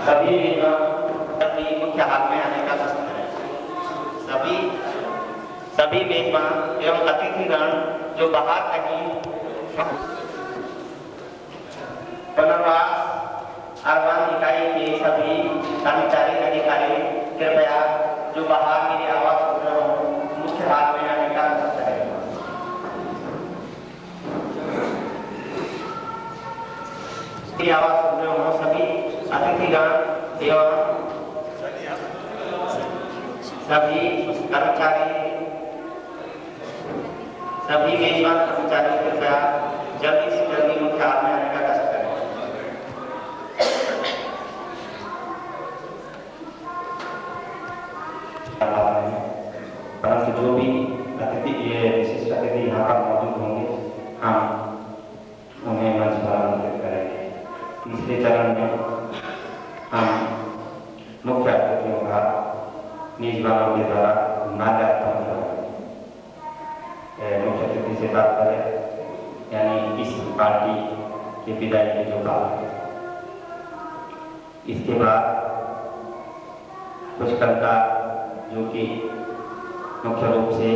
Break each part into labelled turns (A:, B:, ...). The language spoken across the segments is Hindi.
A: सभी सभी मुख्य हाल में आने का कष्ट है। सभी मेजबान एवं अतिथिगण जो बाहर कहीं पुनर्वास अर्बन इकाई के सभी कर्मचारी अधिकारी कृपया जो बाहर मेरे आवास मुख्य हाल में आने का कष्ट है। आवास सभी अतिथिगण एवं सभी कर्मचारी सभी मेजबान कर्मचारी कृपया जल्दी से जल्दी मुख्य हाल में आने का कष्ट करें। परंतु जो भी विशिष्ट अतिथि यहाँ पर मौजूद होंगे हम उन्हें मंच पर आमंत्रित करेंगे। तीसरे चरण में हम मुख्य अतिथियों का मेजबानों के द्वारा माल्यार्पण करेंगे। मुख्य अतिथि से तात्पर्य यानी इस पार्टी के विदाई के जो बात है। इसके बाद कुछ कविता जो कि मुख्य रूप से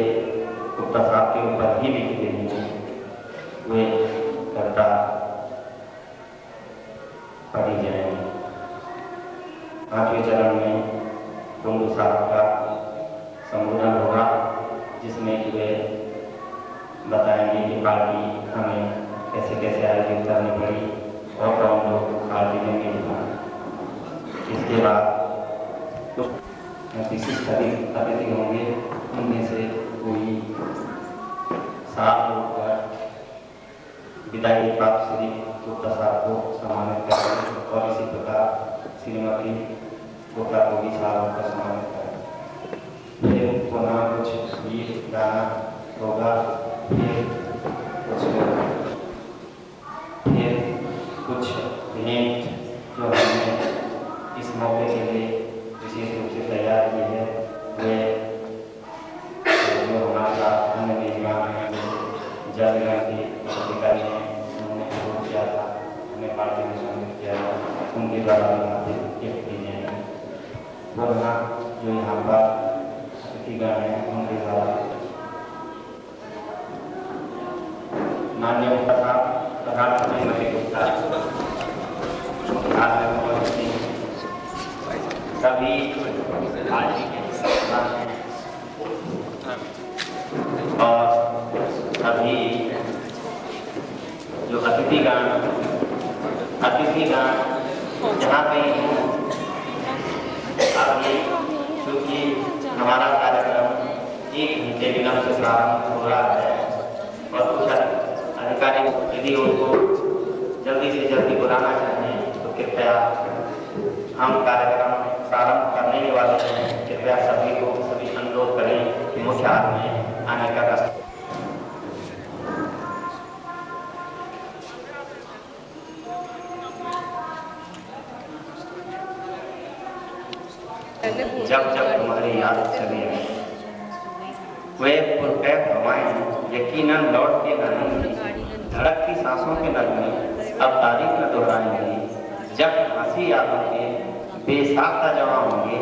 A: गुप्ता साहब के ऊपर ही लिखी गई है वे कविता पढ़ी जाएंगी। पांचवें चरण में कुंडू साहब का संबोधन होगा जिसमें वे बताएंगे कि पार्टी हमें कैसे कैसे आयोजित करनी पड़ी और कौन लोग पार्टी में मिले। इसके बाद कुछ विशिष्ट अतिथि होंगे, उनमें से कोई 7 लोग विदाई प्राप्त श्री गुप्ता साहब को सम्मानित करेंगे और इसी प्रकार श्रीमती गुप्ता को भी साहब का सम्मानित करेंगे। फिर पुनः कुछ गीत गाना होगा, फिर कुछ भेंट जो हमने इस मौके के लिए विशेष रूप से तैयार की है वे जो हमारा अन्य मेजबान जजगण के अधिकारी हैं उन्होंने विरोध किया था, हमें पार्टी में शामिल किया था, उनके द्वारा गिफ्ट दी जाएंगे। पुनः जो यहाँ पर अतिथिगण हैं उनके द्वारा माननीय प्रधानमंत्री गुप्ता सभी और सभी जो अतिथिगण जहाँ पे अभी क्योंकि हमारा कार्यक्रम 1 घंटे विलंब से प्रारंभ हो रहा है और कुछ अधिकारी यदि उनको जल्दी से जल्दी बुलाना चाहें तो कृपया हम कार्यक्रम प्रारंभ करने ही वाले हैं। कृपया सभी अनुरोध करें कि मुख्य हाल में आने का कष्ट। जब जब तुम्हारी याद चली आई वे पुरकैफ हवाएं यकीनन लौट के आएंगी, धड़कती सांसों के नगमे अब तारीफ न दोहराएंगी। जब हंसी यादों के बेसाख्ता जमा होंगे,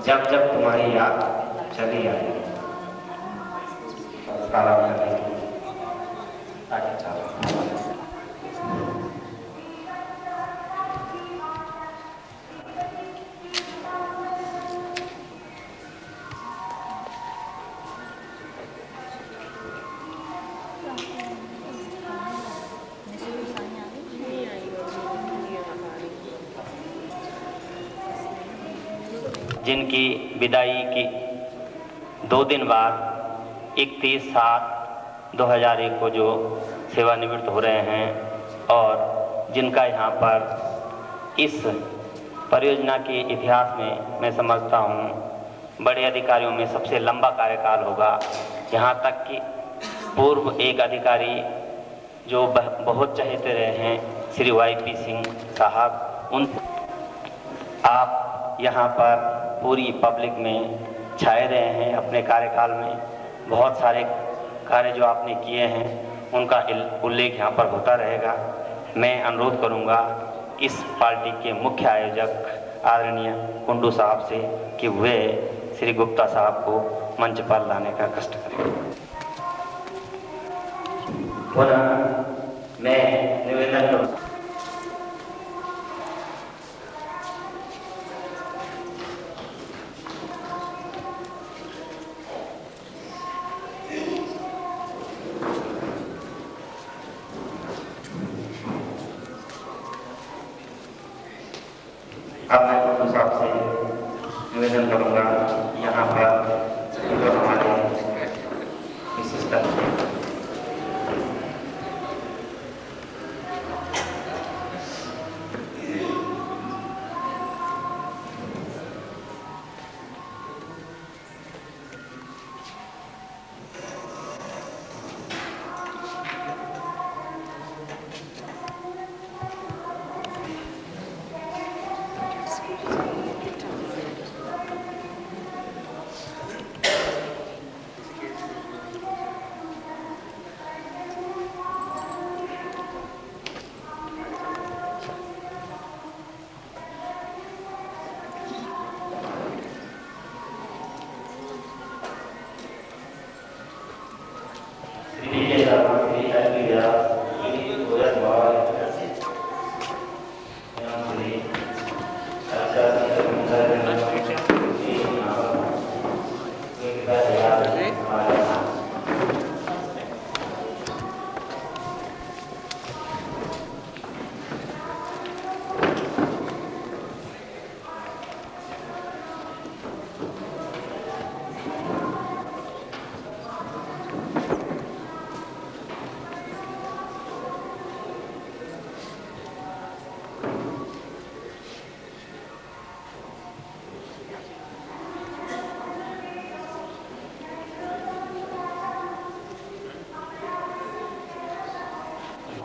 A: जब जब तुम्हारी याद चली आएगी। जिनकी विदाई की 2 दिन बाद 31/7/2001 को जो सेवानिवृत्त हो रहे हैं और जिनका यहाँ पर इस परियोजना के इतिहास में मैं समझता हूँ बड़े अधिकारियों में सबसे लंबा कार्यकाल होगा। यहाँ तक कि पूर्व एक अधिकारी जो बहुत चहेते रहे हैं श्री YP सिंह साहब, उन आप यहाँ पर पूरी पब्लिक में छाए रहे हैं। अपने कार्यकाल में बहुत सारे कार्य जो आपने किए हैं उनका उल्लेख यहाँ पर होता रहेगा। मैं अनुरोध करूँगा इस पार्टी के मुख्य आयोजक आदरणीय कुंडू साहब से कि वे श्री गुप्ता साहब को मंच पर लाने का कष्ट करें। पुनः मैं निवेदन करूँ अब मैं कुंडू साहब से निवेदन करूँगा यहाँ पर जो हमारे विशिष्ट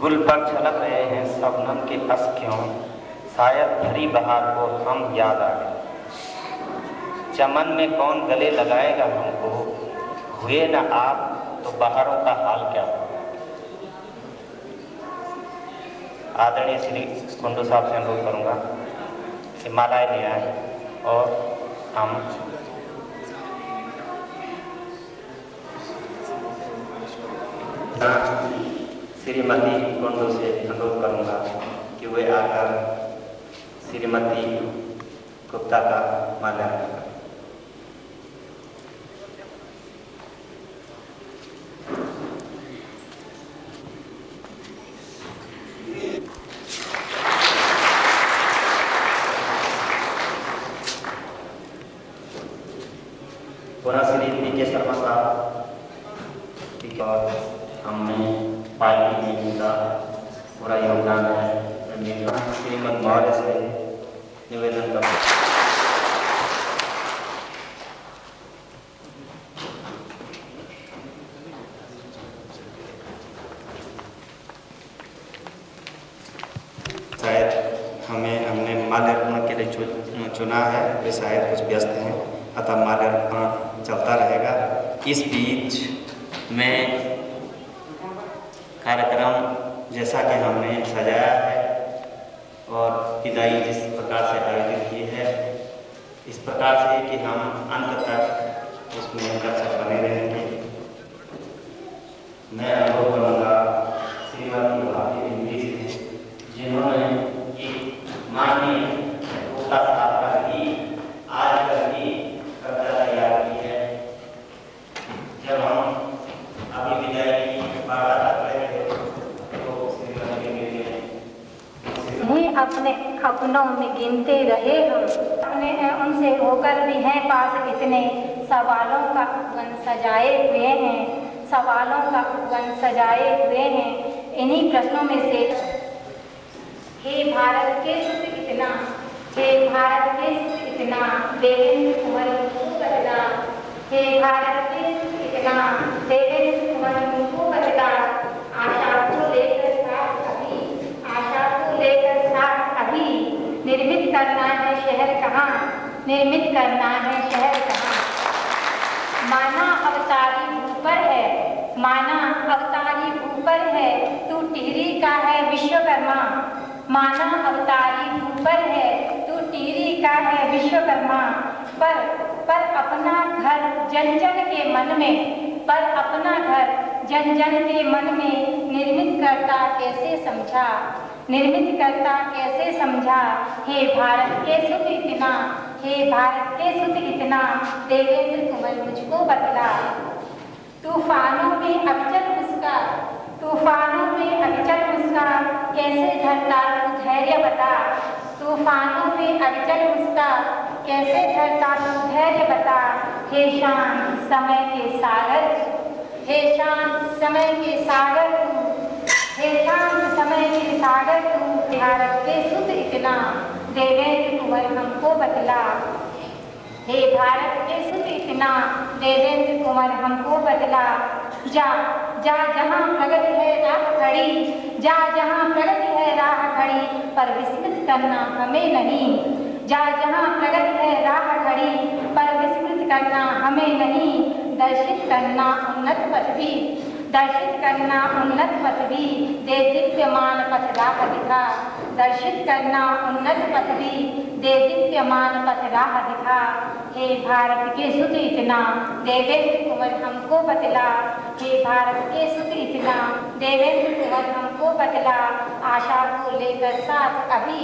A: गुल पर छलक रहे हैं शबनम के अस क्यों, शायद भरी बहार को हम याद आ गए। चमन में कौन गले लगाएगा हमको, हुए न आप तो बहारों का हाल क्या हो। आदरणीय श्री कुंडू साहब से अनुरोध करूँगा कि मालाएं ले आए और हम श्रीमती कुंडू से अनुरोध करूँगा कि वे आकर श्रीमती गुप्ता का माल्यार्पण करें। पुनः श्री पी.के. शर्मा साहब हमने पार्टी में इनका पूरा योगदान है। श्रीमद मौर्य से निवेदन करता हूँ। शायद हमने माल्यार्पण के लिए चुना है, वे शायद कुछ व्यस्त हैं, अतः माल्यार्पण चलता रहेगा। इस बीच में कार्यक्रम जैसा कि हमने सजाया है और विदाई जिस प्रकार से आयोजित की है, इस प्रकार से कि हम अंत तक उसमें दर्शक बने रहेंगे। मैं अनुरोध करूँगा श्रीमती भारती हिंदी से, जिन्होंने माननीय गुप्ता साहब का ही आज का ही कविता तैयार की है। जब हम अभी विदाई की बात
B: अपने अपनों में गिनते रहे हम, अपने उनसे होकर भी हैं पास इतने, सवालों का वन सजाए हुए हैं, सवालों का वन सजाए हुए हैं। इन्हीं प्रश्नों में से हे भारत के सुख इतना, हे भारत के सुख इतना, देवेंद्र कुंवर को बदला, हे भारत के सुख इतना, देवेंद्र कुंवर को बदला। आशा को लेकर साथ अभी, आशा को लेकर निर्मित करना है शहर कहाँ, निर्मित करना है शहर कहाँ। माना अवतारी ऊपर है, माना अवतारी ऊपर है, तू टिहरी का है विश्वकर्मा। माना अवतारी ऊपर है, तू टिहरी का है विश्वकर्मा, पर अपना घर जन जन के मन में, पर अपना घर जन जन के मन में निर्मित करता कैसे समझा, निर्मित करता कैसे समझा। हे भारत के सुत इतना, हे भारत के सुत इतना, देवेंद्र कुंवर मुझको बतला। तूफानों में अविचल उसका, तूफानों में अविचल उसका, कैसे धरता तू धैर्य बता। तूफानों में अविचल उसका, कैसे धरता तू धैर्य बता। हे शांत समय के सागर, हे शांत समय के सागर तू, हे शांत समय के सागर तू, भारत के सुत इतना, देवेंद्र कुंवर हमको बतला। हे भारत के सुत इतना, देवेंद्र कुंवर हमको बतला। जा जा जहाँ प्रगति है राह खड़ी, जा जहाँ प्रगति है राह खड़ी, पर विस्मृत करना हमें नहीं। जा जहाँ प्रगति है राह खड़ी, पर विस्मृत करना हमें नहीं। दर्शित करना उन्नत पथ भी, दर्शित करना उन्नत पथ भी, दे दिव्यमान पथ राह दिखा। दर्शित करना उन्नत पथ भी, दे दिव्यमान पथ राह दिखा। हे भारत के सुत इतना, देवेंद्र कुंवर हमको बतला। हे भारत के सुत इतना, देवेंद्र कुंवर हमको बतला। आशा को लेकर साथ अभी,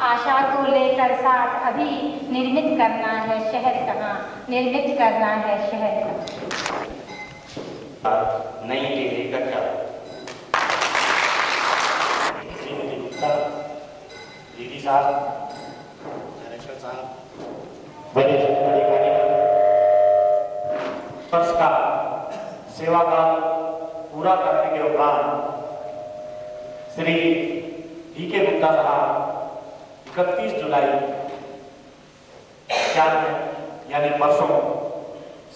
B: आशा को लेकर साथ अभी, निर्मित करना है शहर कहाँ, निर्मित करना है शहर कहाँ।
A: नई डिग्री का क्या
C: श्रीमती गुप्ता दीदी साहब, डायरेक्टर साहब, बड़े अधिकारी, वर्ष का सेवा काल पूरा करने के उपरांत श्री वी.के. गुप्ता साहब 31 जुलाई यानी परसों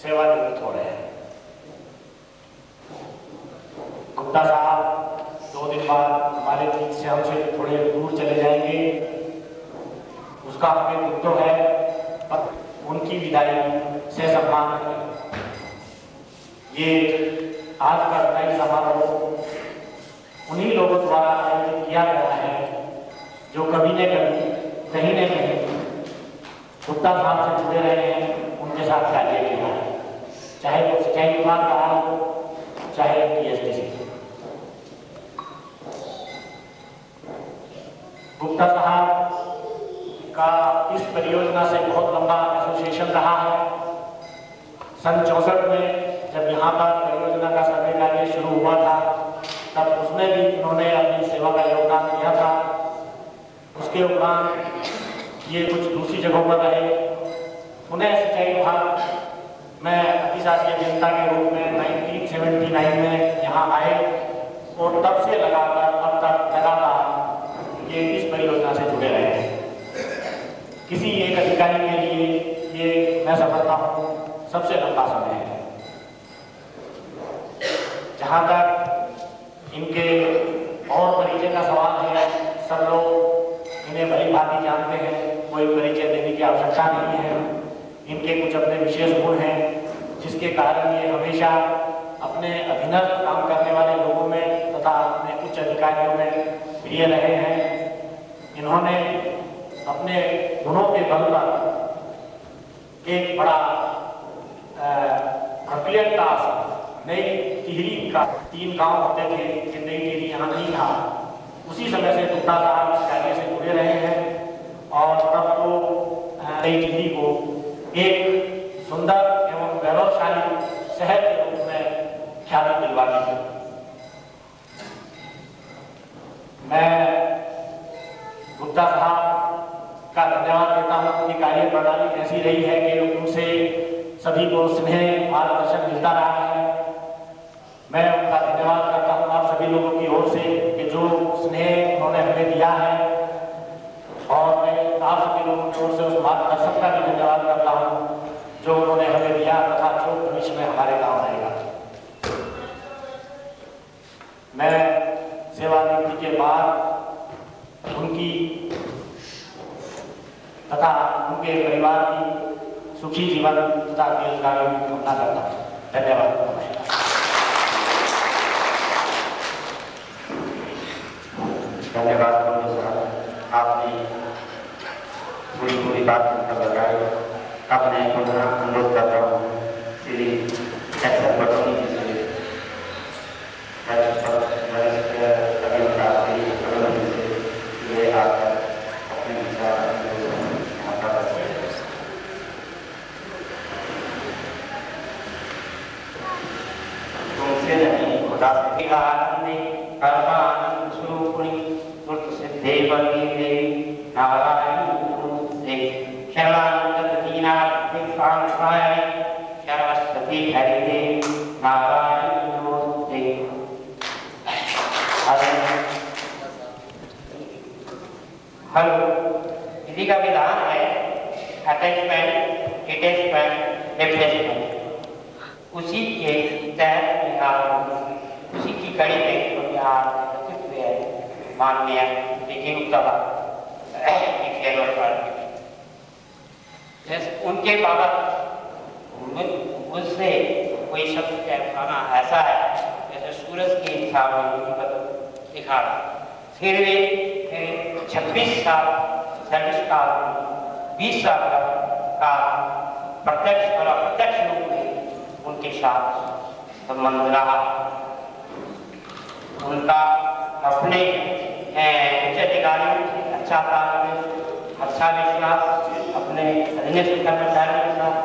C: सेवानिवृत्त हो रहे हैं। गुप्ता साहब 2 दिन बाद हमारे बीच से हमसे थोड़े दूर चले जाएंगे, उसका हमें दुख तो है, पर उनकी विदाई से सम्मान है। ये आज का विदाई समारोह उन्हीं लोगों द्वारा आयोजित किया गया है जो कभी न कभी कहीं न कहीं गुप्ता साहब से जुड़े रहे हैं, उनके साथ कार्य किया है, चाहे वो सिंचाई विभाग रहा हो, चाहे PSDC। गुप्ता साहब का इस परियोजना से बहुत लंबा एसोसिएशन रहा है। सन 64 में जब यहाँ पर परियोजना का सर्वे कार्य शुरू हुआ था, तब उसमें भी उन्होंने अपनी सेवा का योगदान दिया था। उसके उपरांत ये कुछ दूसरी जगहों पर रहे। पुनः सिंचाई विभाग में अधिशासी अभियंता के रूप में 1979 में यहाँ आए और तब से लगातार अब तक लगातार ये इस परियोजना से जुड़े रहे हैं। किसी एक अधिकारी के लिए ये मैं समझता हूँ सबसे लंबा समय है। जहाँ तक इनके और परिचय का सवाल है, सब लोग इन्हें भली भांति जानते हैं, कोई परिचय देने की आवश्यकता नहीं है। इनके कुछ अपने विशेष गुण हैं जिसके कारण ये हमेशा अपने अधीनस्थ काम करने वाले लोगों में तथा अपने उच्च अधिकारियों में प्रिय रहे हैं। इन्होंने अपने गुणों के बल पर एक बड़ा प्रक्रिया नई टिहरी का 3 गांव होते थे कि नई टिहरी यहाँ नहीं था, उसी समय से गुप्ता साहब इस कार्य से जुड़े रहे हैं और तब तो नई टिहरी को एक सुंदर एवं गौरवशाली शहर के रूप में ख्याति दिलवा दी। मैं गुप्ता साहब का धन्यवाद देता हूँ। उनकी कार्य प्रणाली ऐसी रही है कि उनसे सभी को स्नेह मार्गदर्शन मिलता रहा है। मैं उनका धन्यवाद करता हूँ आप सभी लोगों की ओर से कि जो स्नेह उन्होंने हमें दिया है, और मैं आप सभी लोगों की ओर से उस मार्गदर्शन का भी धन्यवाद करता हूँ जो उन्होंने हमें दिया तथा जो भविष्य में हमारे काम आएगा। मैं सेवानिवृत्ति के बाद उनकी तथा उनके परिवार की सुखी जीवन तथा दीर्घायु की कामना करता हूँ। धन्यवाद।
A: धन्यवाद। आपने पूरी पूरी बात कर लगाए। अपने पुनः अनुरोध करता हूँ श्री एक्शन बटोनी जी से ये आकर अपने विचार यहाँ पर तुमसे नहीं खुदा से आनंदे कर्मानंद स्वरूपुणी तुर्त सिद्धे बनी देवी नारायण नमस्ते शरणानंद दीनार्थे प्राणपाय सरस्वती हरिदे नारायण नमस्ते। हेलो, विधि का विधान है अटैचमेंट, डिटैचमेंट, रिप्लेसमेंट। उसी के तहत बिहार, उसी की कड़ी में बिहार एकत्रित हुए हैं माननीय लेकिन उनके बाबत मुझसे कोई शब्द कहना ऐसा है जैसे सूरज की इच्छा में दिखा। फिर भी 26 साल सर्विस का 20 साल का प्रत्यक्ष और अप्रत्यक्ष रूप में उनके साथ संबंध रहा। उनका अपने उच्च अधिकारियों से अच्छा तालमेल, अच्छा विश्वास, अपने अधीनस्थ कर्मचारियों के साथ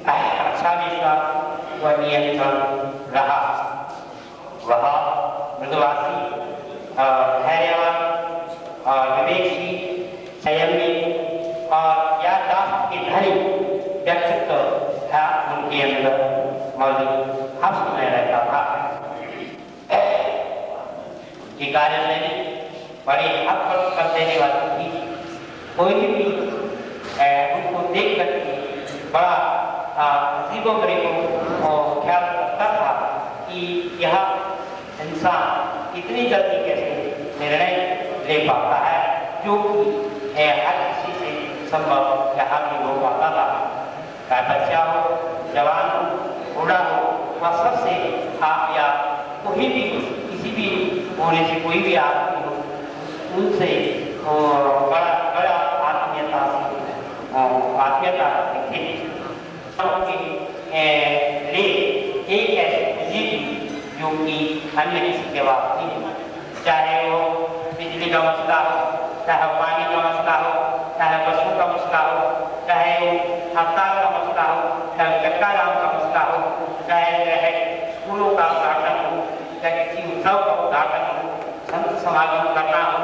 A: अच्छा विश्वास व नियंत्रण रहा। वह मृदुवासी, धैर्यवान, विवेकशील, संयमी और याददाश्त के धनी व्यक्तित्व था उनके अंदर मौजूद। हर समय रहता था। ये कार्यशैली बड़ी हद तक कर देने वाली थी। कोई भी उनको देख कर बड़ा अजीबोगरीबों और ख्याल करता था कि यह इंसान इतनी जल्दी कैसे निर्णय ले पाता है जो कि हर किसी से संभव यहाँ भी हो पाता था। चाहे बच्चा हो, जवान हो, बूढ़ा हो, वह सबसे आप या कोई भी किसी भी होने से कोई भी आदमी हो, उनसे बड़ा आत्मीयता थी। लिए एक ऐसी जो कि अन्य किसी के पास नहीं, चाहे वो बिजली का मसला हो, चाहे पानी का मसला हो, चाहे बसों का मसला हो, चाहे वो हड़ताल का मसला हो, चाहे चक्का जाम का मसला हो, चाहे स्कूलों का उद्घाटन हो, चाहे किसी उत्सव का उद्घाटन हो, संत समागम करना हो,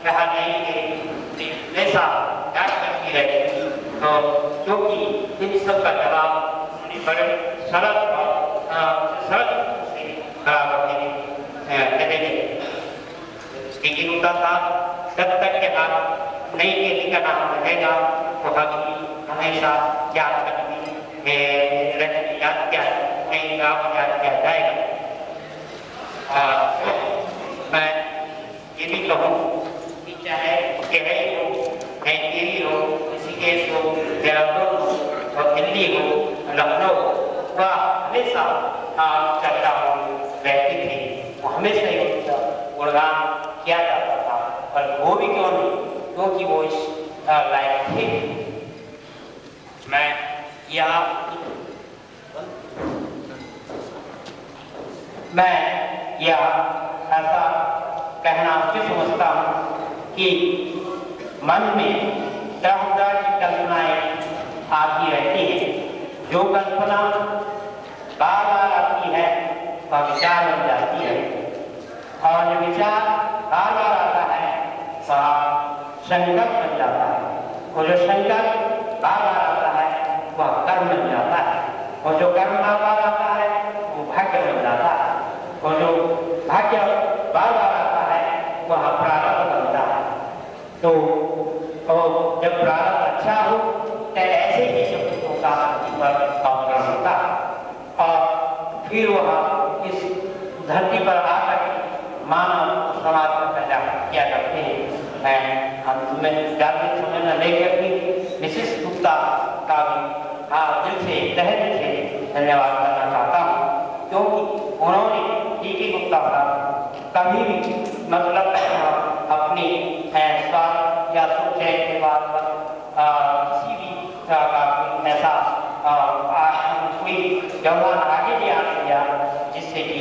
A: चाहे नहीं ऐसा याद करती रहे। तो क्योंकि इन सब का जवाब बड़े सरल लेकिन उनका साथ जब तक के हाथ नहीं के निकट रहेगा तो हमेशा याद करनी याद किया जाएगा। मैं ये भी कहूँ कि चाहे केरल हो, कैंटीरी हो, ऋषिकेश हो, देहरादून हो और दिल्ली हो, लखनऊ, वह हमेशा चर्चा रहती थी। वो हमेशा ही उनका गुणगान किया जाता था। और वो भी क्यों नहीं, क्योंकि वो इस लायक थे। मैं यह ऐसा कहना उचित समझता हूँ कि मन में तरह-तरह की कल्पनाएं आती रहती हैं। जो कल्पना बार बार आती है वह विचार बन जाती है, और जो विचार बार बार आता है वह संकल्प बन जाता है, और जो संकल्प बार बार आता है वह कर्म बन जाता है, और जो कर्म बार बार आता है वो भाग्य बन जाता है, और जो भाग्य बार बार आता है वह प्रारब्ध बनता है। तो जब प्रारब्ध अच्छा हो तो ऐसे ही शब्दों का अवतरण होता है, और फिर वह इस धरती पर आकर मानव समाज में पैदा किया करते हैं। मैं जाति समय में लेकर भी मिसेस गुप्ता का भी दिल से तहे दिल से धन्यवाद करना चाहता हूँ, क्योंकि उन्होंने डी.के. गुप्ता का कभी भी मतलब अपनी स्वार्थ या सुख के बाद
D: व्यवहार आगे भी आने दिया, जिससे कि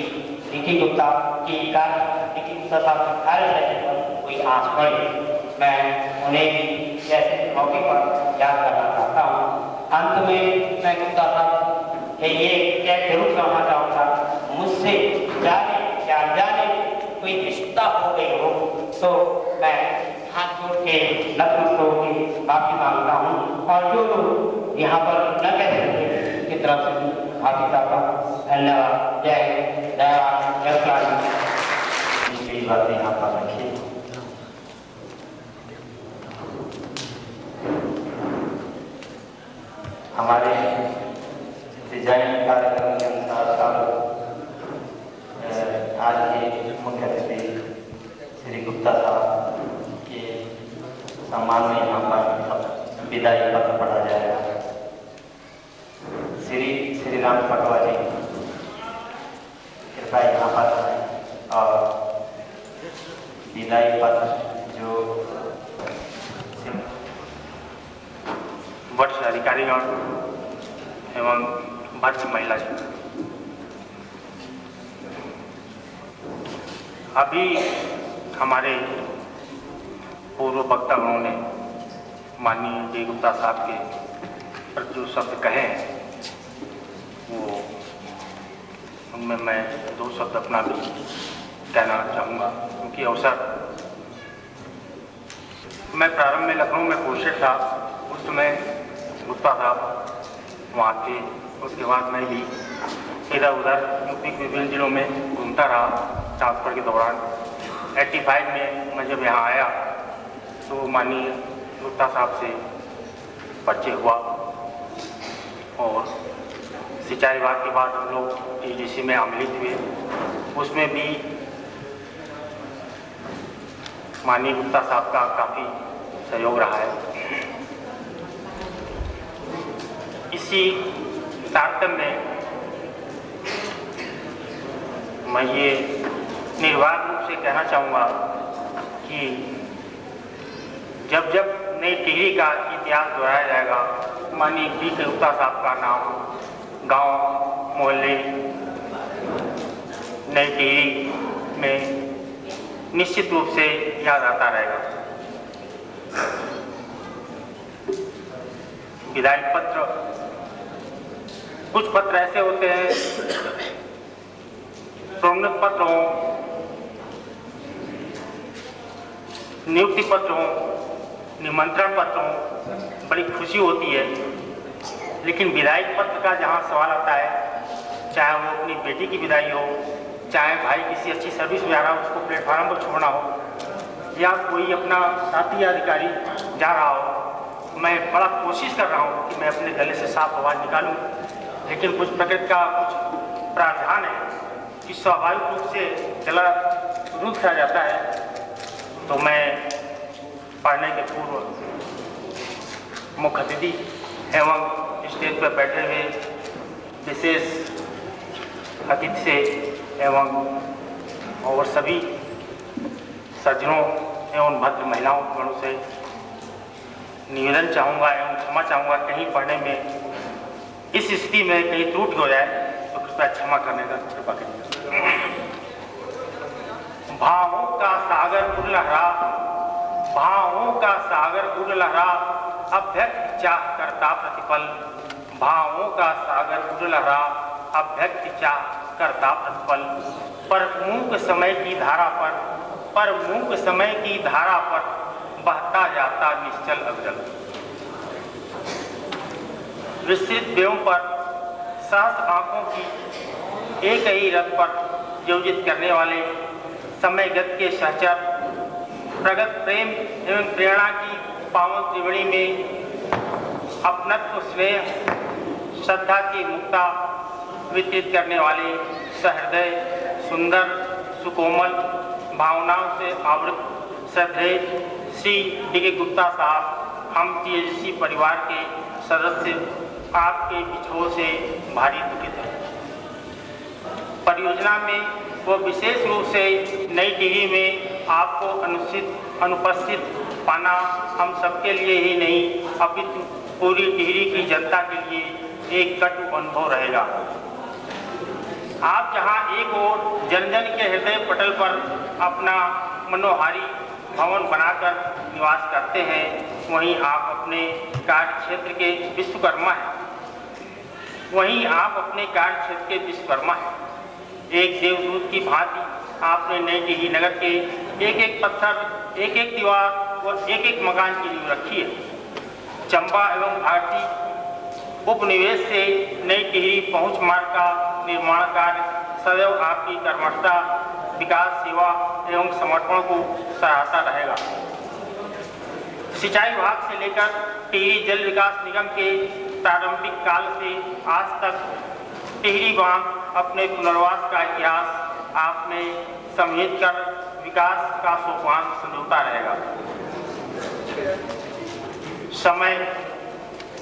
D: डीके गुप्ता की कार्य डीके गुप्ता साहब की कार्यशैली पर कोई आँच पड़े। मैं उन्हें भी ऐसे मौके पर याद करना चाहता हूँ। अंत में मैं गुप्ता साहब के ये जरूर कहना चाहूँगा, मुझसे जाने या अनजाने कोई रिश्ता हो गई हो तो मैं हाथ जोड़ के नतमस्तक होकर माफी मांगता हूँ, और जो लोग यहाँ पर न कह सकते उसकी तरफ से भी माफी चाहता हूँ। धन्यवाद। जय हिंद, जय भारत, जय काली।
A: यही बातें यहाँ पर रखी। हमारे डिजाइन कार्यक्रम के अनुसार आज के मुख्य अतिथि श्री गुप्ता साहब के सम्मान में यहाँ पर विदाई पत्र पढ़ा जाएगा। श्री राम पटवा जी कृपया यहाँ पर और विदाई पत्र जो
E: वरिष्ठ अधिकारीगण एवं भद्र महिला जी, अभी हमारे पूर्व वक्तागणों ने माननीय डी गुप्ता साहब के पर जो शब्द कहे वो उनमें मैं दो शब्द अपना भी कहना चाहूँगा। क्योंकि अवसर मैं प्रारंभ में लखनऊ में पोस्टेड था, उस समय गुप्ता साहब वहाँ थे। उसके बाद मैं भी इधर उधर यूपी के विभिन्न जिलों में घूमता रहा ट्रांसफर के दौरान। 85 में मैं जब यहाँ आया तो माननीय गुप्ता साहब से परिचय हुआ, और सिंचाई विभाग के बाद हम लोग एडीसी में सम्मिलित हुए। उसमें भी माननीय गुप्ता साहब का काफ़ी सहयोग रहा है। इसी तारतम्य में मैं ये निर्वाध रूप से कहना चाहूँगा कि जब जब नई टिहरी का इतिहास दोहराया जाएगा, माननीय डी गुप्ता साहब का नाम गांव मोहल्ले नई टिहरी में निश्चित रूप से याद आता रहेगा। विदाई पत्र, कुछ पत्र ऐसे होते हैं, प्रोन्नत पत्र हो, नियुक्ति पत्र हो, निमंत्रण पत्र हो, बड़ी खुशी होती है। लेकिन विदाई पत्र का जहाँ सवाल आता है, चाहे वो अपनी बेटी की विदाई हो, चाहे भाई किसी अच्छी सर्विस में आ रहा हो उसको प्लेटफार्म पर छोड़ना हो, या कोई अपना साथी या अधिकारी जा रहा हो, मैं बड़ा कोशिश कर रहा हूँ कि मैं अपने गले से साफ आवाज़ निकालूं। लेकिन कुछ प्रकृति का कुछ प्रावधान है कि स्वाभाविक रूप से गला रुक सा जाता है। तो मैं पढ़ने के पूर्व मुख्य अतिथि एवं स्टेज पर बैठे हुए विशेष अतिथि से एवं और सभी सज्जनों एवं भद्र महिलाओं गणों से निवेदन चाहूँगा एवं क्षमा चाहूँगा, कहीं पढ़ने में इस स्थिति में कहीं त्रुटि हो जाए तो कृपया क्षमा करने का कृपा करिएगा। भावों का सागर उड़ लहरा, भावों का सागर उड़ लहरा, अभ्यक्त चाह करता प्रतिपल। भावों का सागर उड़ लहरा, अभ्यक्त चाह करता प्रतिपल। पर मूक समय की धारा पर मूक समय की धारा पर बहता जाता निश्चल अविरल। विस्तृत वेवों पर सहस्त्र आंखों की एक ही रथ पर योजित करने वाले समयगत के सहचर प्रगत प्रेम एवं प्रेरणा की पावन त्रिवेणी में अपनत्व स्नेह श्रद्धा की मुक्ता वितरित करने वाले सहृदय सुंदर सुकोमल भावनाओं से आवृत श्रद्धेय श्री डी गुप्ता साहब, हम टीएचसी परिवार के सदस्य आपके विछोह से भारी दुखित हैं। परियोजना में वो विशेष रूप से नई टिहरी में आपको अनुपस्थित पाना हम सबके लिए ही नहीं अपितु पूरी टिहरी की जनता के लिए एक कटु अनुभव रहेगा। आप जहां एक ओर जन जन के हृदय पटल पर अपना मनोहारी भवन बनाकर निवास करते हैं, वहीं आप अपने कार्य क्षेत्र के विश्वकर्मा हैं। एक देवदूत की भांति आपने नई टिहरी नगर के एक एक पत्थर, एक एक दीवार और एक एक मकान की नींव रखी है। चंबा एवं भारतीय उपनिवेश से नई टिहरी पहुंच मार्ग का निर्माण कार्य सदैव आपकी कर्मठता, विकास, सेवा एवं समर्पण को सराहता रहेगा। सिंचाई विभाग से लेकर टिहरी जल विकास निगम के प्रारंभिक काल से आज तक टिहरी बांध अपने पुनर्वास का इतिहास आपने समेट कर विकास का सोपान संजोता रहेगा। समय,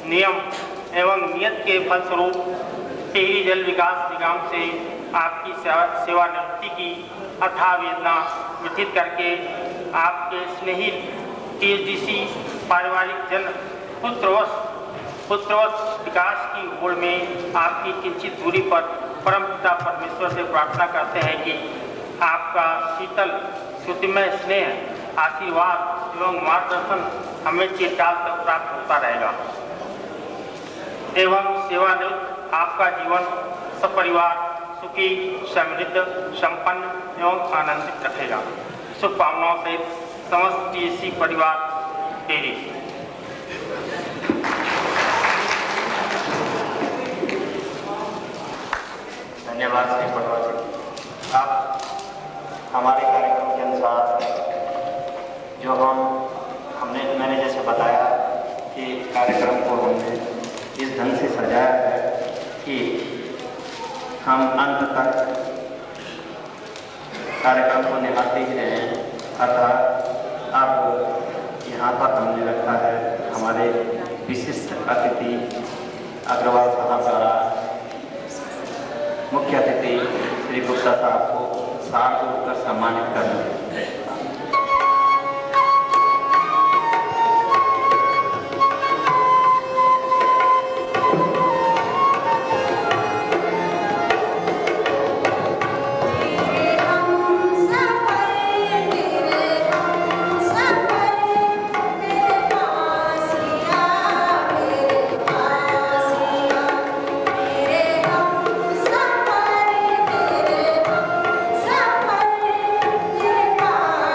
E: नियम एवं नियत के फलस्वरूप टिहरी जल विकास निगम से आपकी सेवानिवृत्ति की अथाह वेदना व्यतीत करके आपके स्नेही टीएचडीसी पारिवारिक जन पुत्रवत विकास की होड़ में आपकी किंचित दूरी पर परमपिता परमेश्वर से प्रार्थना करते हैं कि आपका शीतल श्रुतिमय स्नेह, आशीर्वाद एवं मार्गदर्शन हमें चिरकाल तक प्राप्त होता रहेगा एवं सेवानिवृत्त आपका जीवन सपरिवार सुखी, समृद्ध, संपन्न एवं आनंदित रखेगा। शुभकामनाओं सहित समस्त टीएचडीसी परिवार टिहरी।
A: धन्यवाद श्री पटवा जी। अब हमारे कार्यक्रम के अनुसार जो मैंने जैसे बताया कि कार्यक्रम को हमने इस ढंग से सजाया है कि हम अंत तक कार्यक्रम को निभाते ही रहे। अतः अब यहाँ पर हमने रखा है हमारे विशिष्ट अतिथि अग्रवाल साहब द्वारा मुख्य अतिथि श्री गुप्ता साहब को साथ होकर सम्मानित करना।
F: Bye.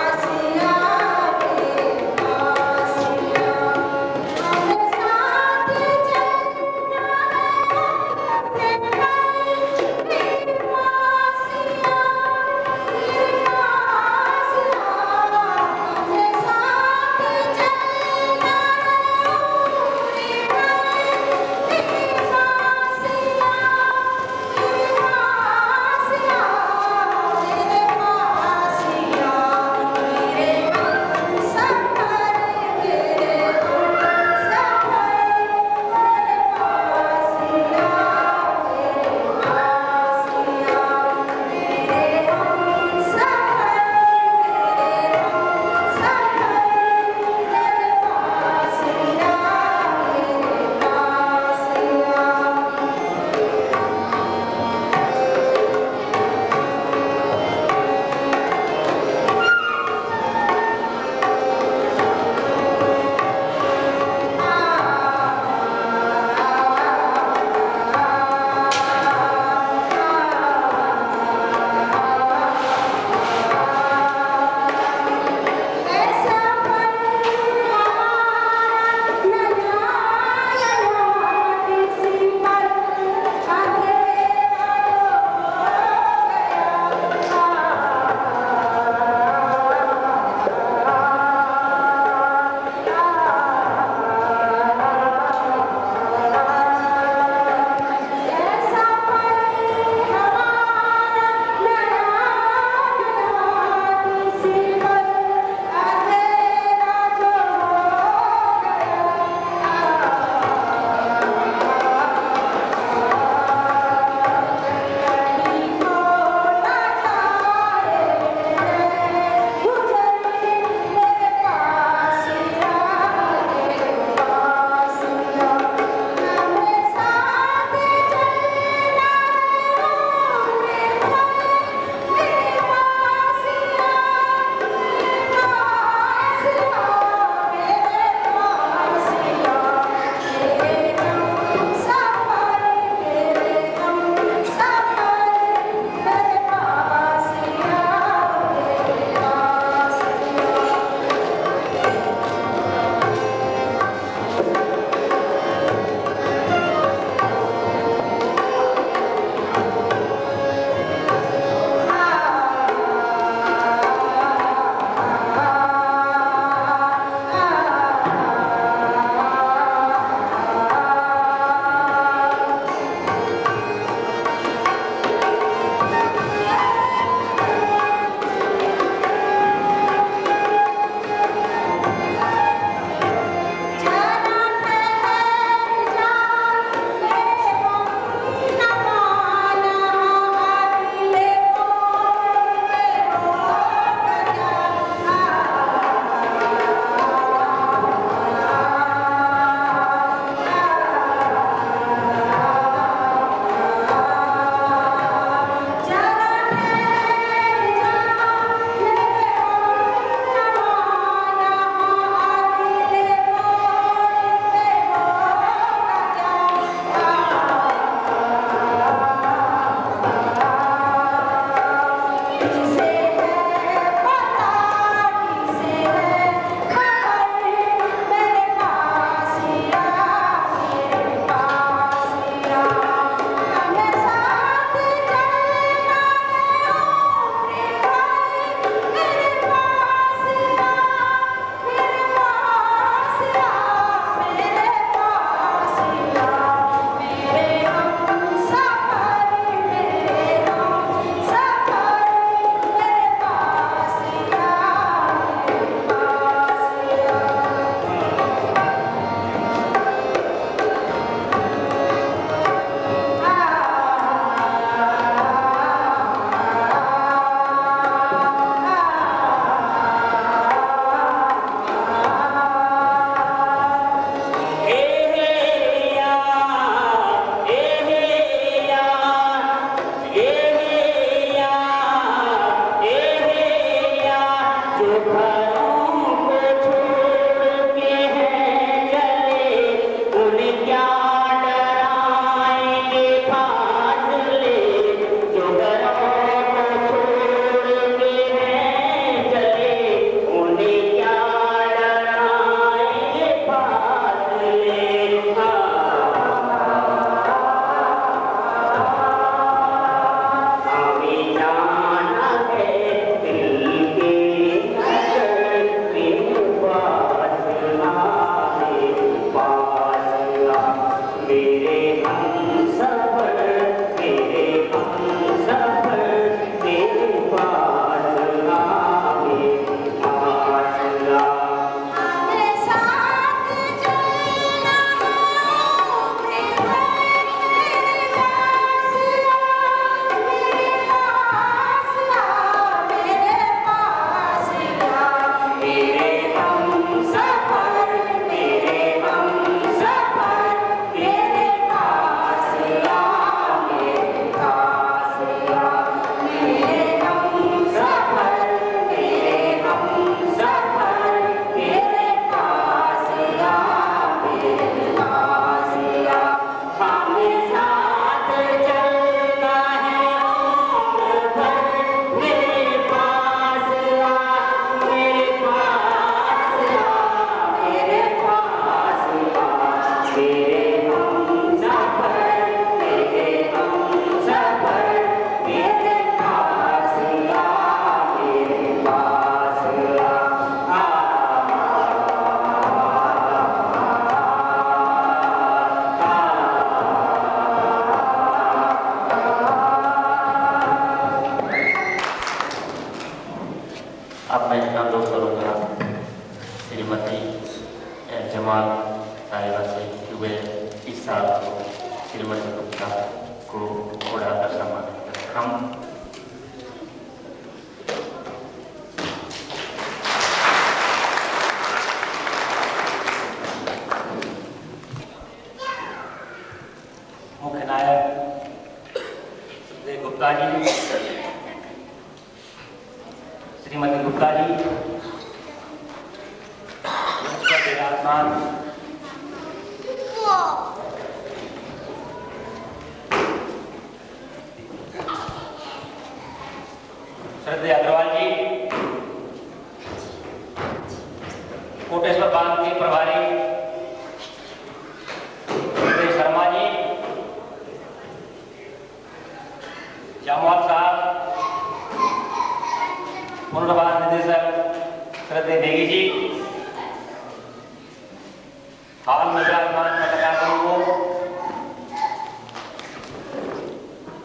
E: साहिबा से हुए इस साल को श्रीमती गुप्ता को उड़ाकर सम्मानित करें। हम
C: मुख्य नायक गुप्ता जी, श्रीमती गुप्ता जी, विराजमान श्रद्धेय अग्रवाल जी, कोटेश्वर बांध के प्रभारी श्रद्धेय शर्मा जी, जामवाल साहब, पुनर्वास निदेशक श्रद्धेय देगी जी, हाल में विराजमान पत्रकारों को,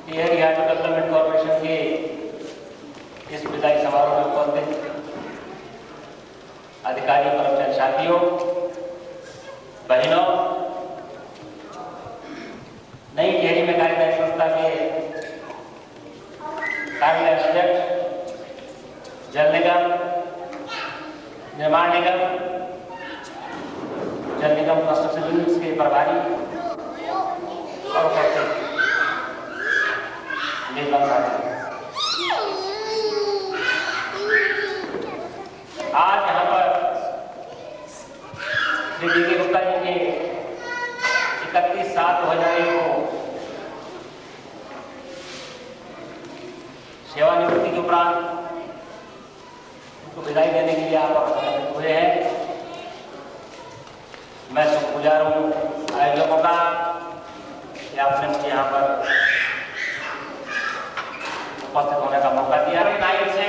C: टिहरी हाइड्रो डेवलपमेंट कॉर्पोरेशन के इस विदाई समारोह में उपस्थित अधिकारी, कर्मचारी साथियों, बहनों, नई टिहरी में कार्यदायी संस्था के कार्यालय अध्यक्ष, जल निगम, निर्माण निगम, जल निगम कंस्ट्रक्शन यूनिट्स के प्रभारी और उपस्थित मेजबान साथी, आज यहाँ पर श्री डी के गुप्ता जी के 31/7/2001 को सेवानिवृत्ति के उपरांत उनको विदाई देने के लिए आप उपस्थित हुए हैं। मैं शुक्रगुजार हूँ आयोजकों का कि आपने मुझे यहाँ पर उपस्थित होने का मौका दिया। 9 से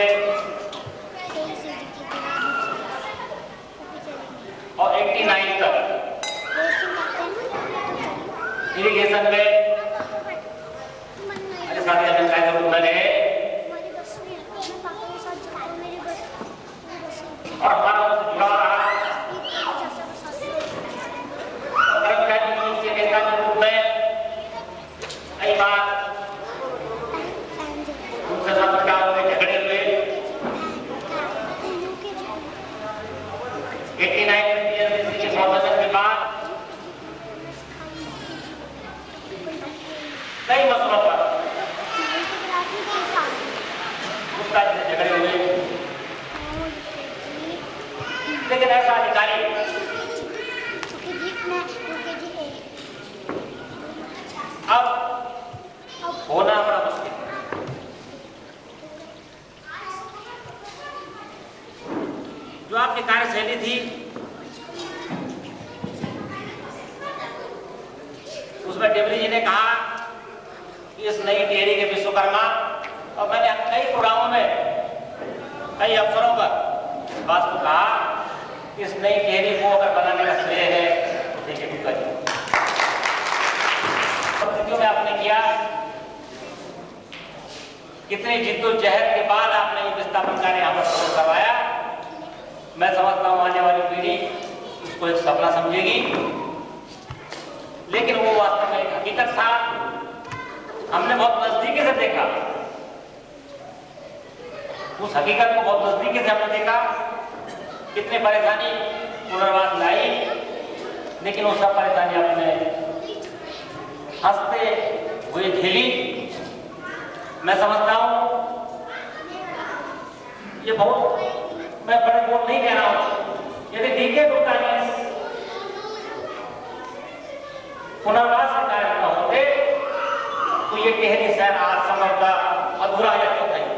C: और 89 तक इरिगेशन में में रहे और हमारा उनसे जुड़ा रहा। कर्मचारी के नेता के रूप में कई बार उनसे संपर्क में झगड़े हुए। 89 के फॉर्मेशन के बाद कई मसलों पर गुप्ता जी से झगड़े हुए, लेकिन ऐसा अधिकारी अब होना बड़ा मुश्किल है। जो आपकी कार्यशैली थी उसमें डिबरी जी ने कहा कि इस नई टिहरी के विश्वकर्मा, और मैंने कई प्रोग्रामों में कई अवसरों पर बात को कहा कि इस नई टिहरी को अगर बनाने का श्रेय है तो देखिए गुप्ता जी परिस्थितियों में आपने किया, कितनी जिद्दोजहद के बाद आपने ये विस्थापन कार्य यहाँ पर शुरू करवाया। मैं समझता हूँ आने वाली पीढ़ी उसको एक सपना समझेगी, लेकिन वो वास्तव में एक हकीकत था। हमने बहुत नजदीकी से देखा, उस हकीकत को बहुत नजदीकी से हमने देखा, कितनी परेशानी पुनर्वास लाई, लेकिन वो सब परेशानी आपने हंसते हुए झेली। मैं समझता हूं ये बहुत, मैं बड़े बोल नहीं कह रहा हूं, यदि डीके गुप्ता जी पुनर्वास के कार्य न होते तो ये टिहरी शहर आज संभवतः अधूरा या तो नहीं।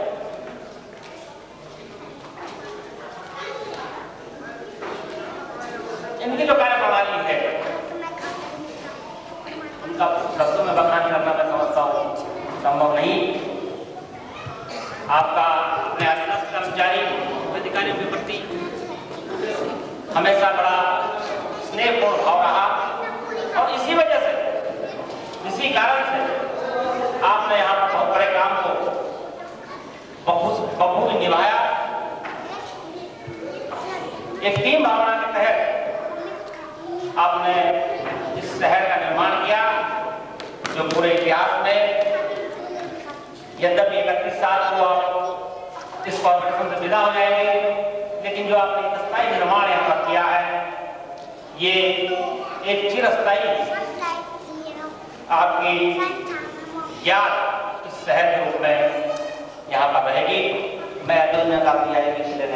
C: इनकी जो कार्य प्रणाली है उनका शब्दों में बखान करना मैं समझता हूँ संभव नहीं। आपका अपने आसपास कर्मचारी अधिकारियों के प्रति हमेशा बड़ा स्नेहपूर्ण भाव रहा, और इसी वजह से, इसी कारण से आपने यहाँ पर बहुत बड़े काम को बखूबी निभाया। एक टीम भावना के तहत आपने इस शहर का निर्माण किया जो पूरे इतिहास में, यद्यपि 31 साल को आप इस कॉर्पोरेशन से विदा हो जाएंगे, लेकिन जो आपने अस्थायी निर्माण यहाँ पर किया है, ये एक चिरस्थायी आपकी याद इस शहर के रूप में यहाँ पर रहेगी। मैं अतुल में काफी आएगी इसलिए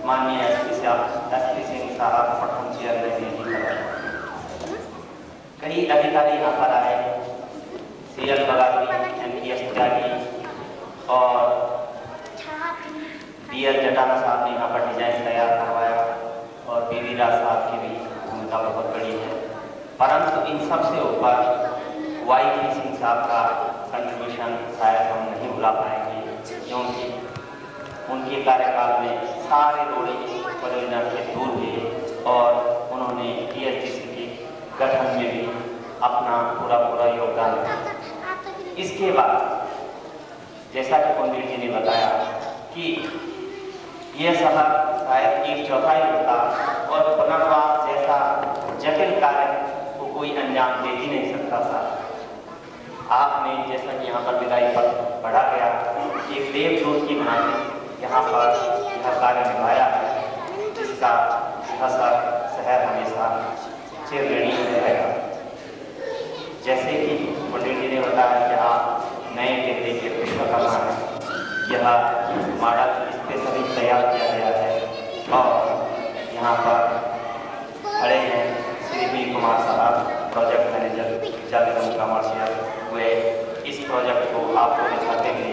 C: माननीय एसपी सिंह साहब पटन चेयरमैन कई अधिकारी यहाँ पर आए, सीएल बगावी, एमपीएस त्यागी और बीएल जटाना साहब ने यहाँ पर डिजाइन तैयार करवाया और बीवी राज साहब की भी भूमिका बहुत बड़ी है। परंतु इन सबसे ऊपर वाई सिंह साहब का कंट्रीब्यूशन शायद हम नहीं भुला पाएंगे, क्योंकि उनके कार्यकाल में सारे रोड़े परियोजना से दूर हुए और उन्होंने टीएचडीसी के गठन में भी अपना पूरा योगदान दिया। इसके बाद जैसा कि पंडित जी ने बताया कि यह शहर शायद 1/4 होता और पुनर्वास जैसा जटिल कार्य को कोई अंजाम दे ही नहीं सकता था। आपने जैसा कि यहाँ पर विदाई पर पढ़ा गया, एक देवदूत की भांति यहाँ पर यह कार्य निभाया है, जिसका असर शहर हमेशा चिरऋणी रहेगा। जैसे कि पंडित जी ने बताया कि आप नए दिल्ली के विश्वकर्मा हैं, यह मॉडल स्पेशली तैयार किया गया है और यहाँ पर खड़े हैं श्री वी कुमार साहब, प्रोजेक्ट मैनेजर जागरण कमर्शियल। वे इस प्रोजेक्ट को आपको दिखाते हुए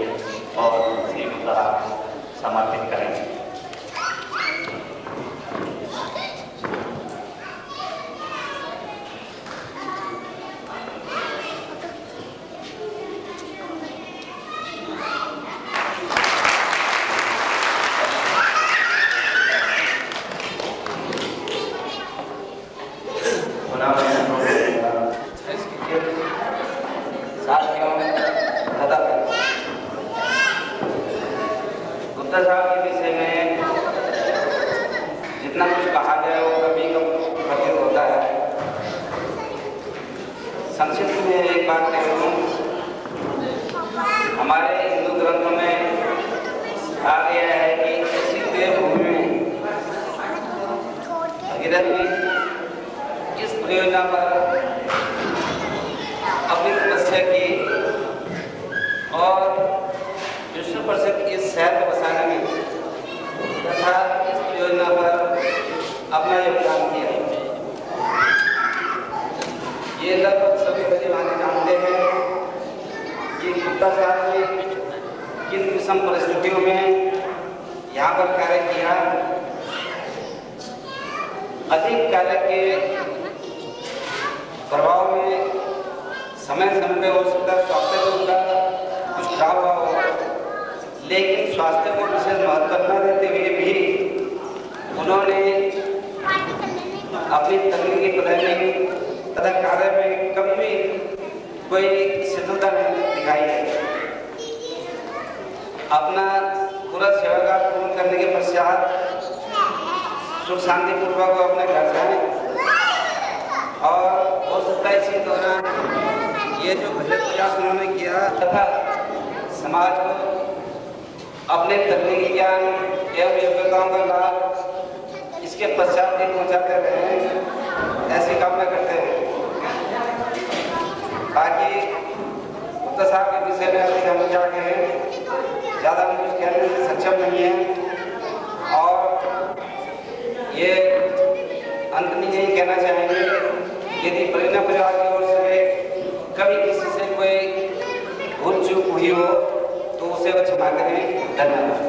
C: और श्री गुप्ता समर्पित करेंगे।
F: गुप्ता साहब के विषय में जितना कुछ कहा गया वो कभी प्रतीत होता है। संक्षिप्त में एक बात कह रहा हूँ, हमारे हिंदू ग्रंथों में कहा गया है कि ऐसी देवभूमि में भगीरथ इस परियोजना पर अपनी तपस्या की और विश्व प्रसिद्ध इस शहर को बसाने में तथा इस परियोजना पर अपना योगदान किया। ये लगभग सभी भांति जानते हैं कि गुप्ता साहब ने किन विषम परिस्थितियों में यहाँ पर कार्य किया। अधिक कार्य के प्रभाव में समय पे हो सकता है स्वास्थ्य को उनका कुछ खराब हुआ हो, लेकिन स्वास्थ्य को विशेष महत्व न देते हुए भी उन्होंने अपनी तकनीकी प्लानिंग तथा कार्य में कभी भी कोई शिथिलता नहीं दिखाई है। अपना पूरा सेवाकाल पूर्ण करने के पश्चात सुख शांति पूर्वक वो अपने घर जाएं और हो सकता है इसी दौरान ये जो भजन प्रयास उन्होंने किया तथा समाज को अपने तकनीकी ज्ञान एवं योग्यताओं का लाभ इसके पश्चात भी पहुँचाते रहे, ऐसी कामना करते हैं। बाकी गुप्ता साहब के विषय में अभी हम क्या कहें, ज़्यादा हम कुछ कहने से सक्षम नहीं है और ये अंत में यही कहना चाहेंगे, यदि परिणा परिवार की ओर से कभी किसी से कोई भूल चूक हुई हो तो उसे वो क्षमा करें। धन्यवाद।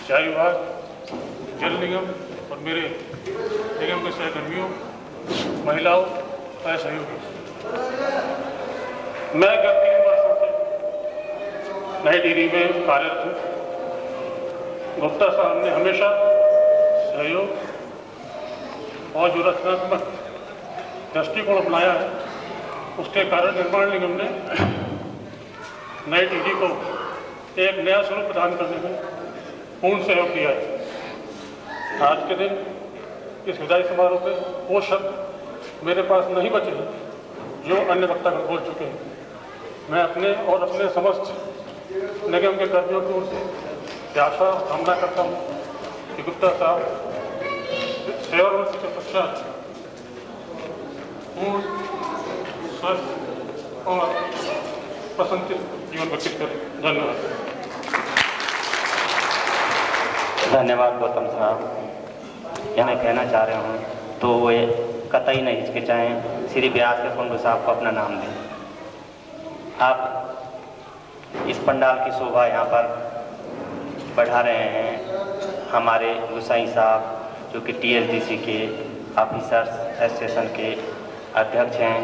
G: सिंचाई विभाग, जल निगम और मेरे निगम के सहकर्मियों, महिलाओं और सहयोगी, मैं गत 3 वर्षों से नई टिहरी में कार्यरत हूँ। गुप्ता साहब ने हमेशा सहयोग और जो रचनात्मक दृष्टिकोण अपनाया है, उसके कारण निर्माण निगम ने नई टिहरी को एक नया स्वरूप प्रदान करने में पूर्ण सहयोग दिया है। आज के दिन इस विदाई समारोह पे वो शब्द मेरे पास नहीं बचे हैं जो अन्य वक्तागण बोल चुके हैं। मैं अपने और अपने समस्त निगम के कर्मियों की ओर से आशा कामना करता हूँ कि गुप्ता साहब सेवानिवृत्ति के पश्चात पूर्ण स्वस्थ और प्रसन्नचित जीवन व्यतीत करें। धन्यवाद।
A: धन्यवाद गौतम साहब। यह मैं कहना चाह रहा हूँ तो वो कतई नहीं हिचकिचाएं, श्री व्यास के कुंड साहब को अपना नाम दें। आप इस पंडाल की शोभा यहाँ पर बढ़ा रहे हैं। हमारे गुसाई साहब जो कि TSDC के ऑफिसर्स एसोसिएशन के अध्यक्ष हैं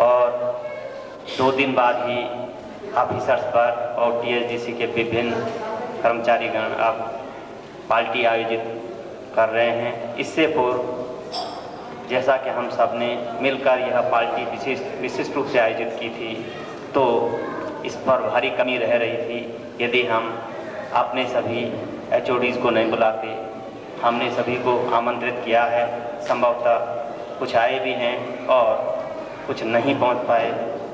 A: और 2 दिन बाद ही ऑफिसर्स पर और TSDC के विभिन्न कर्मचारीगण अब पार्टी आयोजित कर रहे हैं। इससे पूर्व जैसा कि हम सब ने मिलकर यह पार्टी विशिष्ट रूप से आयोजित की थी, तो इस पर भारी कमी रह रही थी यदि हम अपने सभी HODs को नहीं बुलाते। हमने सभी को आमंत्रित किया है, संभवतः कुछ आए भी हैं और कुछ नहीं पहुंच पाए।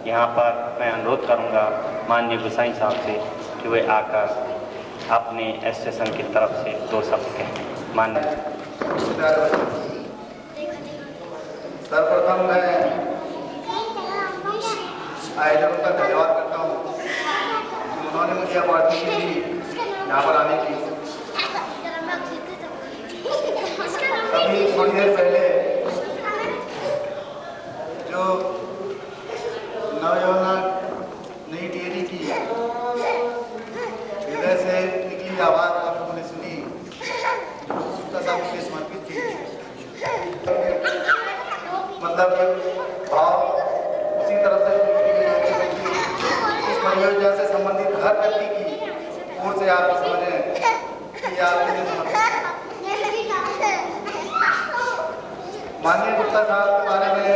A: यहाँ पर मैं अनुरोध करूँगा माननीय गुसाई साहब से कि वे आकर अपने एसोसिएशन की तरफ से 2 शब्द कहें। माननीय
H: सर्वप्रथम मैं आयोजकों का धन्यवाद करता हूँ कि उन्होंने मुझे अपॉर्चुनिटी दी यहाँ पर आने की। अभी थोड़ी देर पहले जो नवयौवना नई टिहरी की हृदय से निकली आवाज़ आप लोगों ने सुनी, गुप्ता साहब के समर्पित थी। मतलब भाव उसी तरह से इस परियोजना से संबंधित हर व्यक्ति की ओर से आप समझें कि आप माननीय गुप्ता साहब के बारे में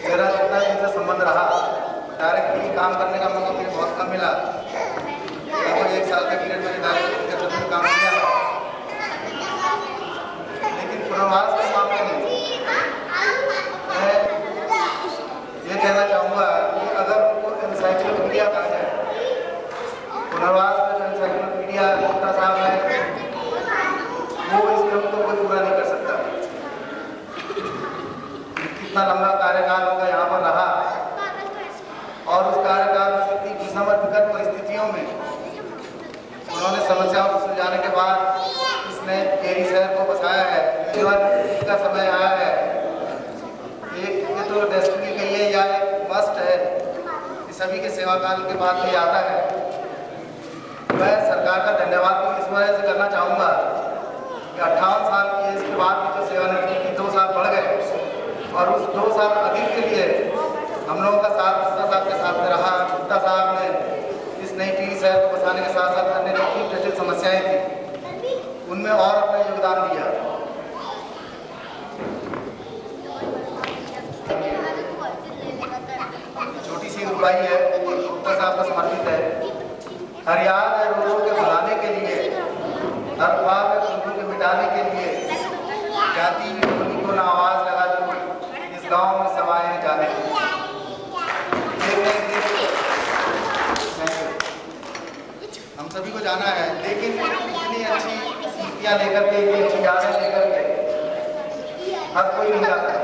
H: मेरा जितना इनसे संबंध रहा, डायरेक्टली काम करने का मौका मुझे बहुत कम मिला। लगभग 1 साल के पीरियड में डायरेक्टली काम किया, लेकिन पुनर्वास के मामले में मैं ये कहना चाहूँगा कि अगर उनको एनसाइक्लोपीडिया कहा जाए, पुनर्वास में जो एनसाइक्लोपीडिया गुप्ता साहब है, वो इस क्रम को कोई पूरा नहीं कर सकता। कितना लंबा कार्यकाल उनका यहाँ पर रहा और उस कार्यकाल में कितनी विषम और विकट परिस्थितियों में उन्होंने समस्याओं को सुलझाने के बाद इसने टिहरी शहर को बसाया है। का समय आया है, ये तो डेस्टिनी के लिए या एक मस्ट है कि सभी के सेवाकाल के बाद भी आता है। मैं सरकार का धन्यवाद तो इस वजह से करना चाहूँगा कि 58 साल की एज के बाद भी जो सेवानिवृत्ति की 2 साल बढ़ गए और उस 2 साल अधिक के लिए हम लोगों का साथ गुप्ता साहब के साथ में रहा। गुप्ता साहब ने इस नई टिहरी शहर को बसाने के साथ साथ अन्य जो जटिल समस्याएं थी उनमें और अपना योगदान दिया। छोटी सी रुबाई है, गुप्ता साहब को समर्पित है। हरियाण है रोजों के भुलाने के लिए, अफवाह में खुशबू के मिटाने के लिए, जाति बोली को ना आवाज लगा दो, इस गांव में समाये जाने के लिए। हम सभी को जाना है, लेकिन इतनी अच्छी नीतियाँ लेकर के, इतनी अच्छी यादें लेकर के हर कोई नहीं जाता है।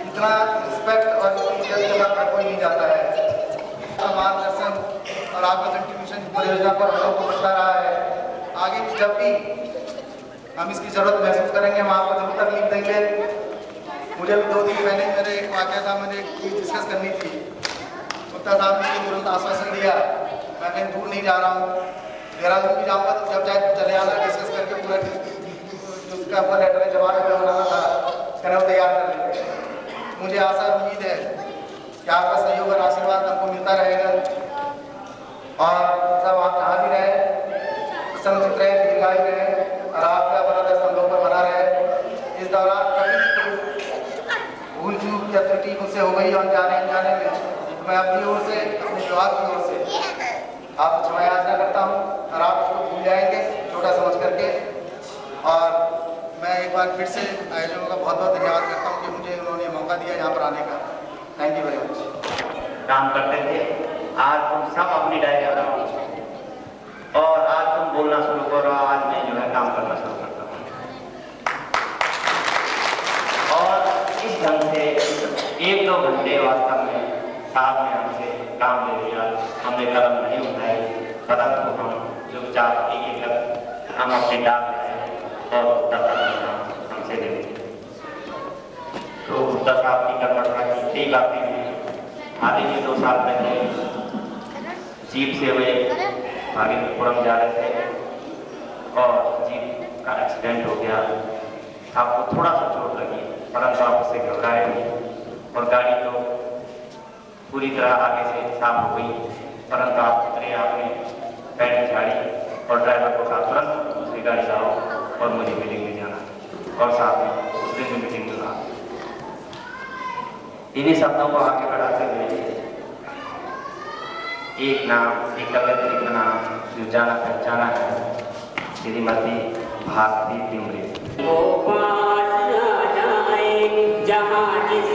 H: इतना रिस्पेक्ट और इज्जत के साथ हर कोई नहीं जाता है। मार्गदर्शन और आपका कंट्रीब्यूशन परियोजना पर हम लोग को बता रहा है। आगे भी जब भी हम इसकी जरूरत महसूस करेंगे हम आपको जरूर तकलीफ देंगे। मुझे भी 2 दिन पहले मेरे एक वाक़या था, मैंने एक चीज़ डिस्कस करनी थी। गुप्ता साहब ने तुरंत आश्वासन दिया मैं कहीं दूर नहीं जा रहा हूँ, देहरादून भी जाऊँगा तो जब चाहे चले आना, डिस्कस करके पूरा उसका अपना लेटर जवाब बनाना था करें वो तैयार कर लेंगे। मुझे आशा उम्मीद है कि आपका सहयोग और आशीर्वाद हमको मिलता रहेगा और सब आप जहाँ भी रहे संचित रहे, दीर्घायु रहे और आपका बना हम लोग पर बना रहे। इस दौरान कभी भूल चूक या त्रुटि मुझसे हो गई और अनजाने में तो मैं अपनी ओर से, अपने विभाग की ओर से आपको क्षमा याचना करता हूँ और आप उसको भूल जाएंगे छोटा समझ करके। और मैं एक बार फिर से आयोजकों का बहुत बहुत धन्यवाद करता हूँ कि मुझे उन्होंने मौका दिया यहाँ पर आने का। Thank you very much.
D: काम करते थे, आज तुम सब अपनी डायरी बनाओ और आज तुम बोलना शुरू करो, आज मैं जो है काम करना शुरू करता हूँ। और इस ढंग से 1-2 घंटे वास्तव में साहब ने हमसे काम ले लिया, हमने कलम नहीं उठाई, परंतु हम चुपचाप एक हम अपने डाक और हमसे ले तो उत्तर साहब की कर्मठा की कई बातें हैं। आधे जी 2 साल पहले जीप से वे भागलपुरम जा रहे थे और जीप का एक्सीडेंट हो गया। आपको थोड़ा सा चोट लगी परंतु आप उससे घबराए नहीं और गाड़ी तो पूरी तरह आगे से साफ हो गई, परंतु आप उतरे, आपने पैंट झाड़ी और ड्राइवर को कहा तुरंत दूसरी गाड़ी लाओ और मुझे मीटिंग में जाना और साथ में उस दिन भी मीटिंग में रहा। इन्हीं शब्दों को आगे बढ़ाते हुए एक नाम, एक कवियत्री का नाम जो जाना पहचाना है, श्रीमती भारती तिमरे।
I: वो पास न जाए जहाँ जिस